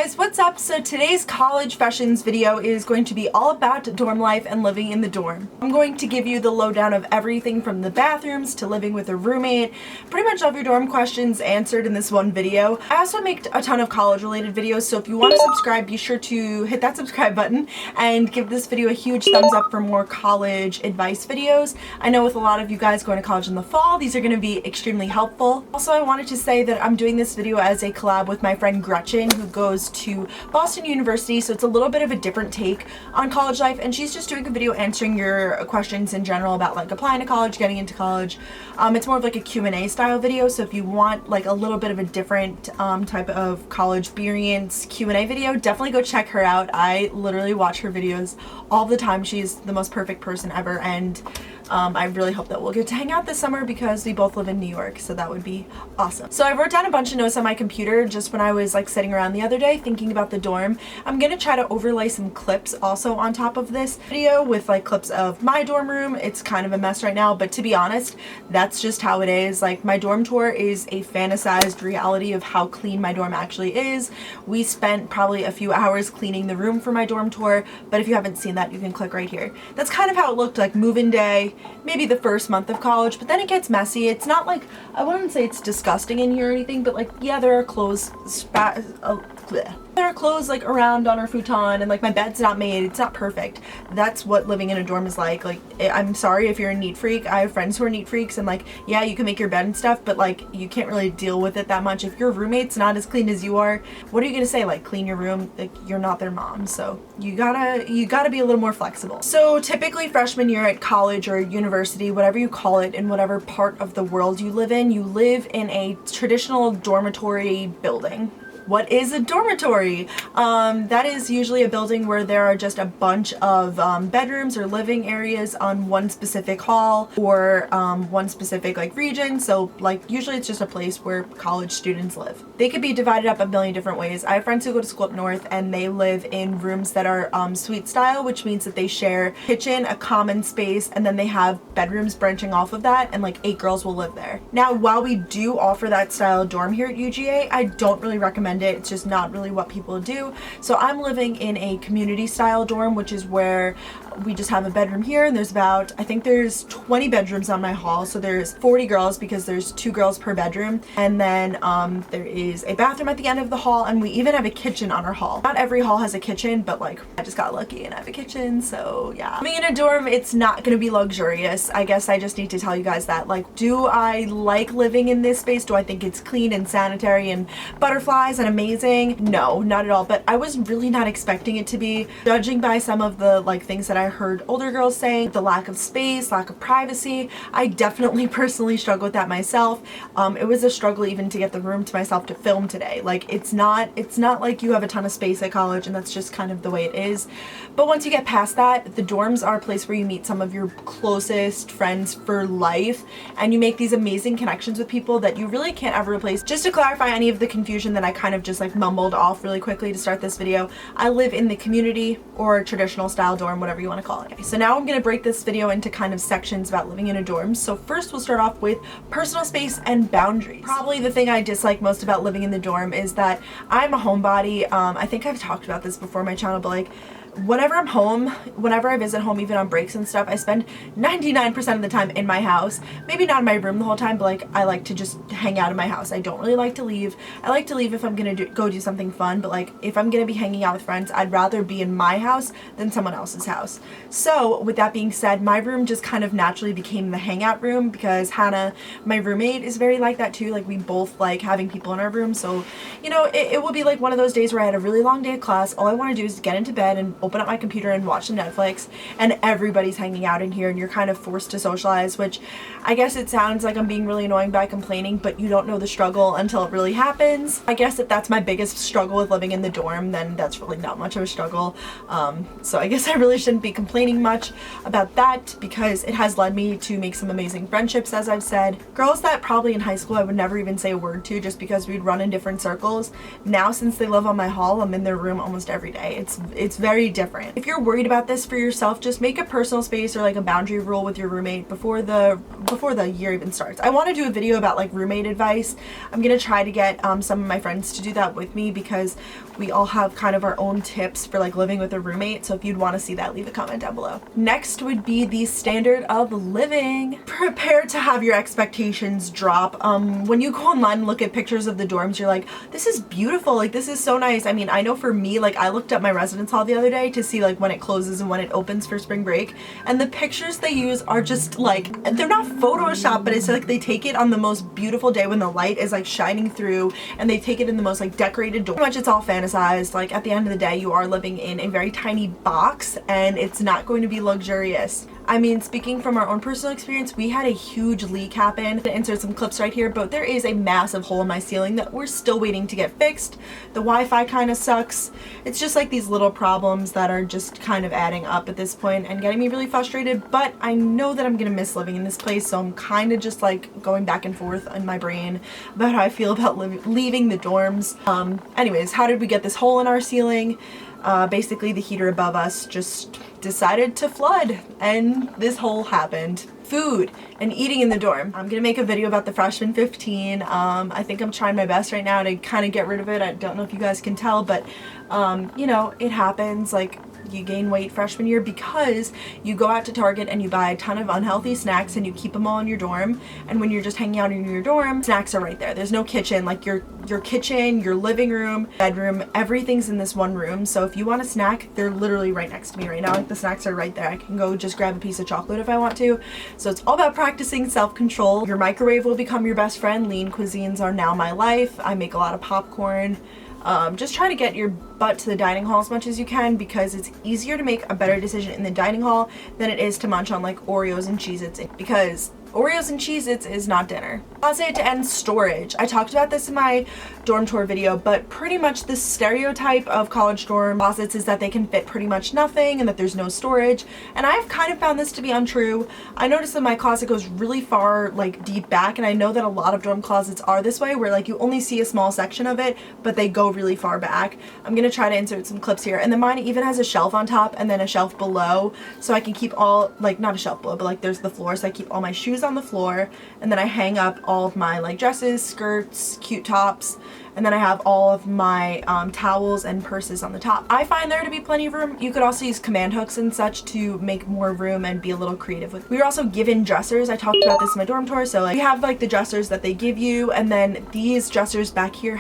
Guys, what's up? So today's college fashions video is going to be all about dorm life and living in the dorm. I'm going to give you the lowdown of everything from the bathrooms to living with a roommate, pretty much all of your dorm questions answered in this one video. I also make a ton of college related videos, so if you want to subscribe, be sure to hit that subscribe button and give this video a huge thumbs up for more college advice videos. I know with a lot of you guys going to college in the fall, these are going to be extremely helpful. Also, I wanted to say that I'm doing this video as a collab with my friend Gretchen, who goes to Boston University, so it's a little bit of a different take on college life, and she's just doing a video answering your questions in general about like applying to college, getting into college. It's more of like a Q&A style video, so if you want like a little bit of a different type of college experience Q&A video, definitely go check her out. I literally watch her videos all the time. She's the most perfect person ever, and I really hope that we'll get to hang out this summer because we both live in New York, so that would be awesome. So I wrote down a bunch of notes on my computer just when I was like sitting around the other day thinking about the dorm. I'm gonna try to overlay some clips also on top of this video with like clips of my dorm room. It's kind of a mess right now, but to be honest, that's just how it is. Like, my dorm tour is a fantasized reality of how clean my dorm actually is. We spent probably a few hours cleaning the room for my dorm tour, but if you haven't seen that, you can click right here. That's kind of how it looked like move-in day, maybe the first month of college, but then it gets messy. It's not like, I wouldn't say it's disgusting in here or anything, but like, yeah, there are clothes like around on our futon, and like my bed's not made, it's not perfect. That's what living in a dorm is like. Like, I'm sorry if you're a neat freak. I have friends who are neat freaks, and like, yeah, you can make your bed and stuff, but like, you can't really deal with it that much. If your roommate's not as clean as you are, what are you gonna say? Like, clean your room? Like, you're not their mom, so you gotta be a little more flexible. So typically freshman year at college or university, whatever you call it, in whatever part of the world you live in a traditional dormitory building. What is a dormitory? That is usually a building where there are just a bunch of bedrooms or living areas on one specific hall or one specific like region. So like, usually it's just a place where college students live. They could be divided up a million different ways. I have friends who go to school up north and they live in rooms that are suite style, which means that they share kitchen, a common space, and then they have bedrooms branching off of that, and like 8 girls will live there. Now, while we do offer that style dorm here at UGA, I don't really recommend it. It's just not really what people do. So I'm living in a community style dorm, which is where we just have a bedroom here, and there's about, I think there's 20 bedrooms on my hall, so there's 40 girls because there's 2 girls per bedroom, and then there is a bathroom at the end of the hall, and we even have a kitchen on our hall. Not every hall has a kitchen, but like, I just got lucky and I have a kitchen, so yeah. Living in a dorm, it's not gonna be luxurious. I guess I just need to tell you guys that. Like, do I like living in this space? Do I think it's clean and sanitary and butterflies and amazing? No, not at all, but I was really not expecting it to be, judging by some of the like things that I heard older girls saying, the lack of space, lack of privacy. I definitely personally struggle with that myself. It was a struggle even to get the room to myself to film today. Like, it's not like you have a ton of space at college and that's just kind of the way it is. But once you get past that, the dorms are a place where you meet some of your closest friends for life, and you make these amazing connections with people that you really can't ever replace. Just to clarify any of the confusion that I kind of just like mumbled off really quickly to start this video, I live in the community or traditional style dorm, whatever you want to call it. Okay, so now I'm going to break this video into kind of sections about living in a dorm. So first we'll start off with personal space and boundaries. Probably the thing I dislike most about living in the dorm is that I'm a homebody. I think I've talked about this before on my channel, but like, whenever I'm home, whenever I visit home, even on breaks and stuff, I spend 99% of the time in my house. Maybe not in my room the whole time, but like, I like to just hang out in my house. I don't really like to leave. I like to leave if I'm gonna go do something fun, but like, if I'm gonna be hanging out with friends, I'd rather be in my house than someone else's house. So with that being said, my room just kind of naturally became the hangout room because Hannah, my roommate, is very like that too. Like, we both like having people in our room. So, you know, it will be like one of those days where I had a really long day of class. All I want to do is get into bed and open up my computer and watch some Netflix, and everybody's hanging out in here, and you're kind of forced to socialize, which I guess it sounds like I'm being really annoying by complaining, but you don't know the struggle until it really happens. I guess if that's my biggest struggle with living in the dorm, then that's really not much of a struggle. So I guess I really shouldn't be complaining much about that because it has led me to make some amazing friendships, as I've said. Girls that probably in high school I would never even say a word to just because we'd run in different circles. Now, since they live on my hall, I'm in their room almost every day. It's very very different. If you're worried about this for yourself, just make a personal space or like a boundary rule with your roommate before the year even starts. I want to do a video about like roommate advice. I'm gonna try to get some of my friends to do that with me because we all have kind of our own tips for like living with a roommate. So if you'd want to see that, leave a comment down below. Next would be the standard of living. Prepare to have your expectations drop. When you go online and look at pictures of the dorms, you're like, this is beautiful, like this is so nice. I mean, I know for me, like I looked up my residence hall the other day to see like when it closes and when it opens for spring break, and the pictures they use are just like, they're not Photoshop, but it's like they take it on the most beautiful day when the light is like shining through, and they take it in the most like decorated dorm. Pretty much it's all fantasized. Like at the end of the day, you are living in a very tiny box and it's not going to be luxurious. I mean, speaking from our own personal experience, we had a huge leak happen. I'm gonna insert some clips right here, but there is a massive hole in my ceiling that we're still waiting to get fixed. The Wi-Fi kind of sucks. It's just like these little problems that are just kind of adding up at this point and getting me really frustrated, but I know that I'm gonna miss living in this place, so I'm kind of just like going back and forth in my brain about how I feel about leaving the dorms. Anyways, how did we get this hole in our ceiling? Basically the heater above us just decided to flood and this hole happened. Food and eating in the dorm. I'm gonna make a video about the freshman 15. I think I'm trying my best right now to kind of get rid of it. I don't know if you guys can tell, but you know, it happens. Like, you gain weight freshman year because you go out to Target and you buy a ton of unhealthy snacks and you keep them all in your dorm, and when you're just hanging out in your dorm, snacks are right there. There's no kitchen. Like your kitchen, your living room, bedroom, everything's in this one room. So if you want a snack, they're literally right next to me right now. Like the snacks are right there. I can go just grab a piece of chocolate if I want to. So it's all about practicing self-control. Your microwave will become your best friend. Lean cuisines are now my life. I make a lot of popcorn. Just try to get your butt to the dining hall as much as you can because it's easier to make a better decision in the dining hall than it is to munch on like Oreos and Cheez-Its, because Oreos and Cheez-Its is not dinner. Closet and storage. I talked about this in my dorm tour video, but pretty much the stereotype of college dorm closets is that they can fit pretty much nothing and that there's no storage. And I've kind of found this to be untrue. I noticed that my closet goes really far, like deep back, and I know that a lot of dorm closets are this way, where like you only see a small section of it, but they go really far back. I'm gonna try to insert some clips here. And then mine even has a shelf on top and then a shelf below, so I can keep all, like not a shelf below, but like there's the floor, so I keep all my shoes on the floor, and then I hang up all of my like dresses, skirts, cute tops, and then I have all of my towels and purses on the top. I find there to be plenty of room. You could also use command hooks and such to make more room and be a little creative with. We were also given dressers. I talked about this in my dorm tour. So like we have like the dressers that they give you, and then these dressers back here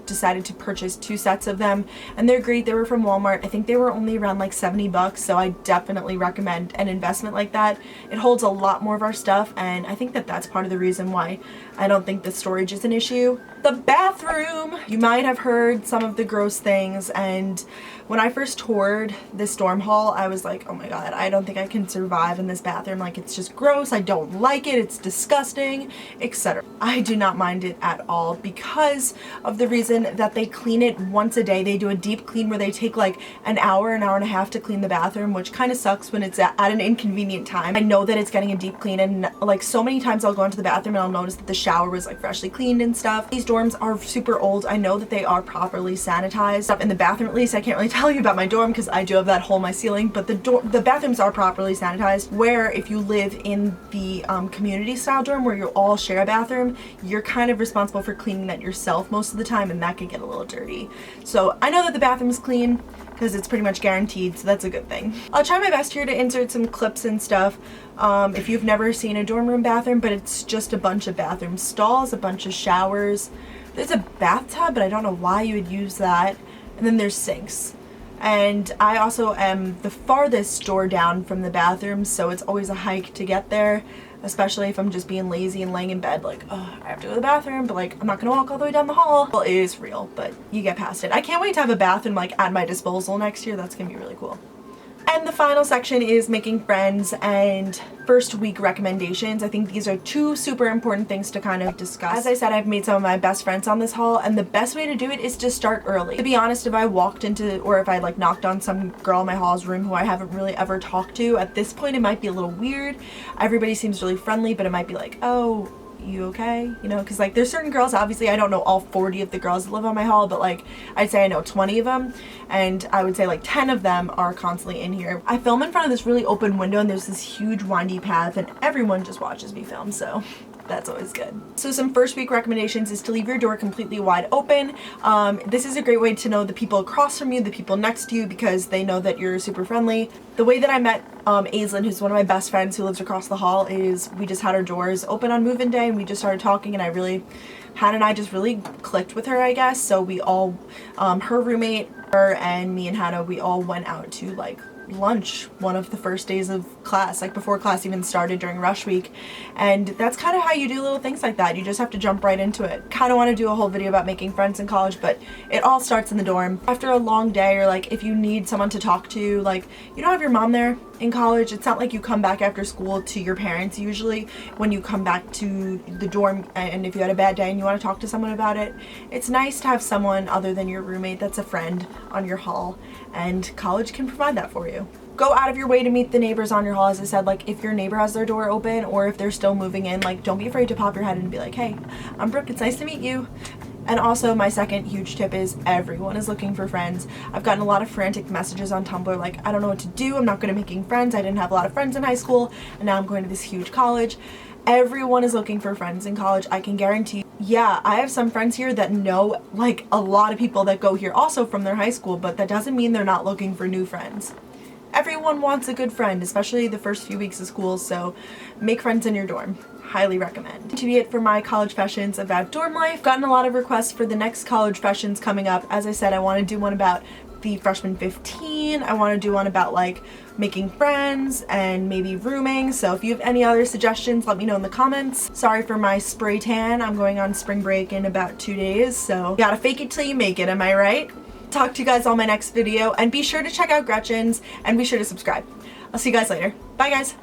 decided to purchase 2 sets of them, and they're great. They were from Walmart. I think they were only around like 70 bucks, so I definitely recommend an investment like that. It holds a lot more of our stuff, and I think that that's part of the reason why I don't think the storage is an issue. The bathroom! You might have heard some of the gross things, and when I first toured this dorm hall, I was like, oh my god, I don't think I can survive in this bathroom. Like, it's just gross, I don't like it, it's disgusting, etc. I do not mind it at all because of the reason that they clean it once a day. They do a deep clean where they take like an hour and a half to clean the bathroom, which kind of sucks when it's at an inconvenient time. I know that it's getting a deep clean, and like so many times I'll go into the bathroom and I'll notice that the shower was like freshly cleaned and stuff. These dorms are super old. I know that they are properly sanitized. In the bathroom, at least, I can't really tell you about my dorm because I do have that hole in my ceiling, but the bathrooms are properly sanitized, where if you live in the community style dorm where you all share a bathroom, you're kind of responsible for cleaning that yourself most of the time, and that can get a little dirty. So I know that the bathroom is clean because it's pretty much guaranteed, so that's a good thing. I'll try my best here to insert some clips and stuff. If you've never seen a dorm room bathroom, but it's just a bunch of bathroom stalls, a bunch of showers. There's a bathtub, but I don't know why you would use that. And then there's sinks. And I also am the farthest door down from the bathroom, so it's always a hike to get there, especially if I'm just being lazy and laying in bed like, oh, I have to go to the bathroom, but like I'm not gonna walk all the way down the hall. Well, it is real, but you get past it. I can't wait to have a bathroom like at my disposal next year. That's gonna be really cool. And the final section is making friends and first week recommendations. I think these are 2 super important things to kind of discuss. As I said, I've made some of my best friends on this hall, and the best way to do it is to start early. To be honest, if I walked into, or if I like knocked on some girl in my hall's room who I haven't really ever talked to, at this point it might be a little weird. Everybody seems really friendly, but it might be like, oh, you okay? You know, because like there's certain girls, obviously I don't know all 40 of the girls that live on my hall, but like I'd say I know 20 of them, and I would say like 10 of them are constantly in here. I film in front of this really open window and there's this huge windy path and everyone just watches me film, so that's always good. So some first week recommendations is to leave your door completely wide open. This is a great way to know the people across from you, the people next to you, because they know that you're super friendly. The way that I met Aislinn, who's one of my best friends who lives across the hall, is we just had our doors open on move-in day and we just started talking, and Hannah and I just really clicked with her, I guess. So we all, her roommate, her and me and Hannah, we all went out to like lunch one of the first days of class, like before class even started during rush week. And that's kind of how you do little things like that. You just have to jump right into it. Kind of want to do a whole video about making friends in college, but it all starts in the dorm. After a long day, or like if you need someone to talk to, like you don't have your mom there in college. It's not like you come back after school to your parents usually when you come back to the dorm, and if you had a bad day and you want to talk to someone about it, it's nice to have someone other than your roommate that's a friend on your hall, and college can provide that for you. Go out of your way to meet the neighbors on your hall. As I said, like if your neighbor has their door open or if they're still moving in, like don't be afraid to pop your head and be like, hey, I'm Brooke, it's nice to meet you. And also my second huge tip is everyone is looking for friends. I've gotten a lot of frantic messages on Tumblr like, I don't know what to do, I'm not good at making friends, I didn't have a lot of friends in high school, and now I'm going to this huge college. Everyone is looking for friends in college, I can guarantee. Yeah, I have some friends here that know like a lot of people that go here also from their high school, but that doesn't mean they're not looking for new friends. Everyone wants a good friend, especially the first few weeks of school, so make friends in your dorm. Highly recommend. To be it for my college fashions about dorm life. Gotten a lot of requests for the next college fashions coming up. As I said, I want to do one about the freshman 15. I want to do one about like making friends and maybe rooming. So if you have any other suggestions, let me know in the comments. Sorry for my spray tan. I'm going on spring break in about 2 days, so you gotta fake it till you make it, am I right? Talk to you guys on my next video, and be sure to check out Gretchen's and be sure to subscribe. I'll see you guys later. Bye guys.